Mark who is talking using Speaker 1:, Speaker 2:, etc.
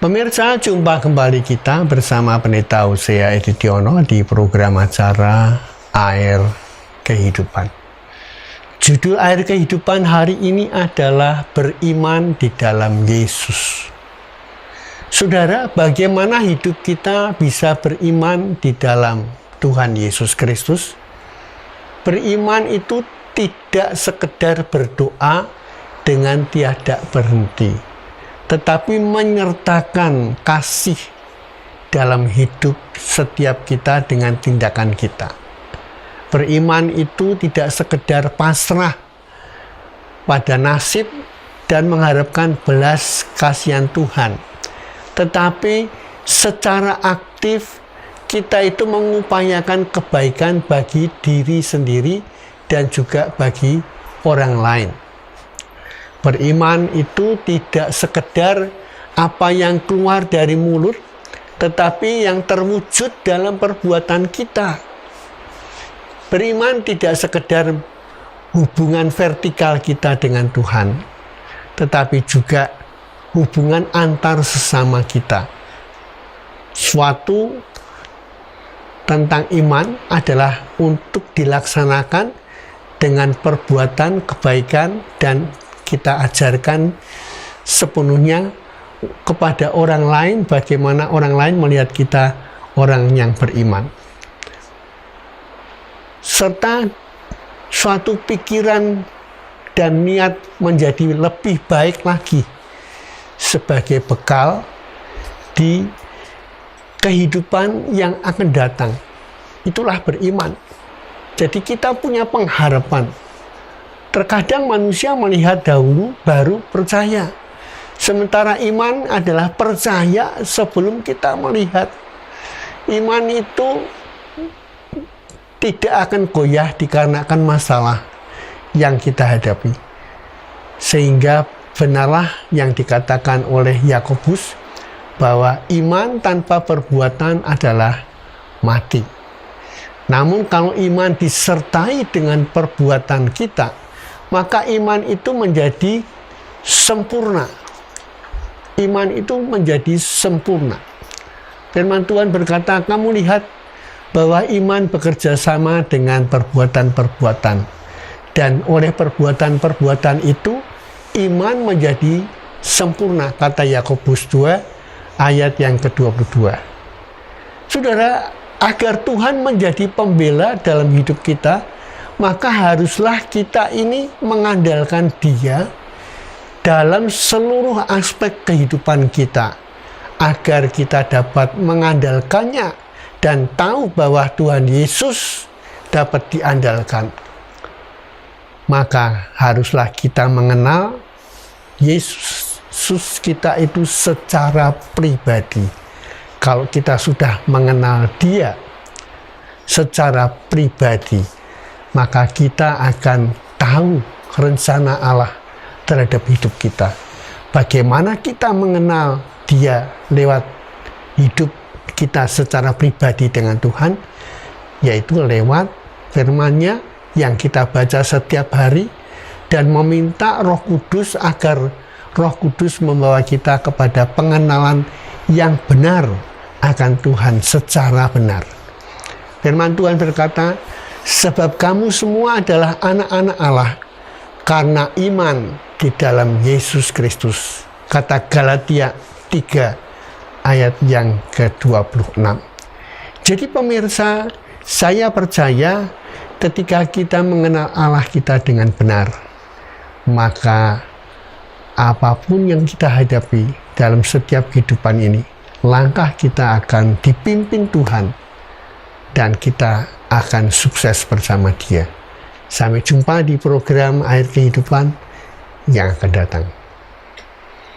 Speaker 1: Pemirsa, jumpa kembali kita bersama Pendeta Hosea Edidiono di program acara Air Kehidupan. Judul Air Kehidupan hari ini adalah Beriman di dalam Yesus. Saudara, bagaimana hidup kita bisa beriman di dalam Tuhan Yesus Kristus? Beriman itu tidak sekedar berdoa dengan tiada berhenti, tetapi menyertakan kasih dalam hidup setiap kita dengan tindakan kita. Beriman itu tidak sekedar pasrah pada nasib dan mengharapkan belas kasihan Tuhan, tetapi secara aktif kita itu mengupayakan kebaikan bagi diri sendiri dan juga bagi orang lain. Beriman itu tidak sekedar apa yang keluar dari mulut, tetapi yang terwujud dalam perbuatan kita. Beriman tidak sekedar hubungan vertikal kita dengan Tuhan, tetapi juga hubungan antar sesama kita. Suatu tentang iman adalah untuk dilaksanakan dengan perbuatan kebaikan dan kita ajarkan sepenuhnya kepada orang lain bagaimana orang lain melihat kita orang yang beriman. Serta suatu pikiran dan niat menjadi lebih baik lagi sebagai bekal di kehidupan yang akan datang. Itulah beriman. Jadi kita punya pengharapan. Terkadang manusia melihat dahulu baru percaya. Sementara iman adalah percaya sebelum kita melihat. Iman itu tidak akan goyah dikarenakan masalah yang kita hadapi. Sehingga benarlah yang dikatakan oleh Yakobus bahwa iman tanpa perbuatan adalah mati. Namun kalau iman disertai dengan perbuatan kita, maka iman itu menjadi sempurna. Iman itu menjadi sempurna. Firman Tuhan berkata, kamu lihat bahwa iman bekerja sama dengan perbuatan-perbuatan. Dan oleh perbuatan-perbuatan itu, iman menjadi sempurna. Kata Yakobus 2 ayat yang ke-22. Saudara, agar Tuhan menjadi pembela dalam hidup kita, maka haruslah kita ini mengandalkan Dia dalam seluruh aspek kehidupan kita, agar kita dapat mengandalkannya dan tahu bahwa Tuhan Yesus dapat diandalkan. Maka haruslah kita mengenal Yesus kita itu secara pribadi. Kalau kita sudah mengenal Dia secara pribadi, maka kita akan tahu rencana Allah terhadap hidup kita. Bagaimana kita mengenal Dia lewat hidup kita secara pribadi dengan Tuhan, yaitu lewat firman-Nya yang kita baca setiap hari dan meminta Roh Kudus agar Roh Kudus membawa kita kepada pengenalan yang benar akan Tuhan secara benar. Firman Tuhan berkata, sebab kamu semua adalah anak-anak Allah karena iman di dalam Yesus Kristus. Kata Galatia 3 ayat yang ke-26. Jadi pemirsa, saya percaya ketika kita mengenal Allah kita dengan benar, maka apapun yang kita hadapi dalam setiap kehidupan ini, langkah kita akan dipimpin Tuhan dan kita akan sukses bersama Dia. Sampai jumpa di program Air Kehidupan yang akan datang.